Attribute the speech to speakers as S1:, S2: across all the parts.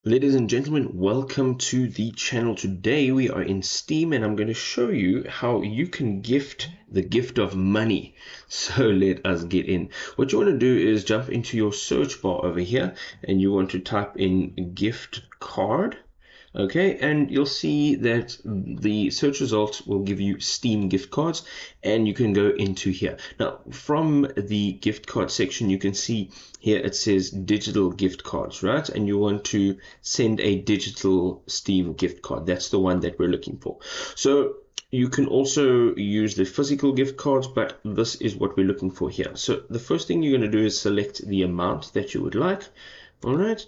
S1: Ladies and gentlemen, welcome to the channel. Today we are in Steam and I'm going to show you how you can gift the gift of money. So let us get in. What you want to do is jump into your search bar over here and you want to type in gift card. Okay, and you'll see that the search results will give you Steam gift cards, and you can go into here. Now, from the gift card section, you can see here it says digital gift cards, right? And you want to send a digital Steam gift card. That's the one that we're looking for. So you can also use the physical gift cards, but this is what we're looking for here. So the first thing you're going to do is select the amount that you would like. All right.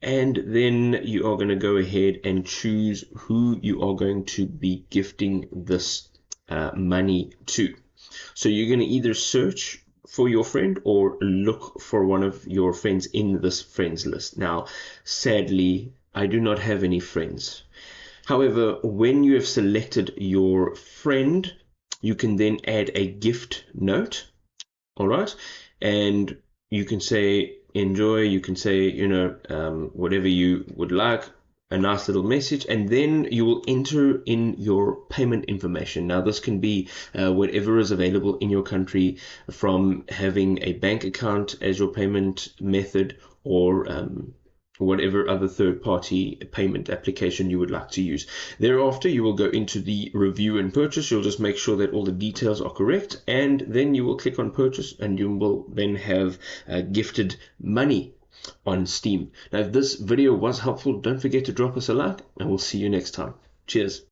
S1: And then you are going to go ahead and choose who you are going to be gifting this money to. So you're going to either search for your friend or look for one of your friends in this friends list. Now, sadly, I do not have any friends. However, when you have selected your friend, you can then add a gift note. All right. And you can say enjoy, you can say, whatever you would like, a nice little message, and then you will enter in your payment information. Now, this can be whatever is available in your country, from having a bank account as your payment method or whatever other third-party payment application you would like to use. Thereafter, you will go into the review and purchase. You'll just make sure that all the details are correct, and then you will click on purchase, and you will then have gifted money on Steam. Now, if this video was helpful, don't forget to drop us a like, and we'll see you next time. Cheers.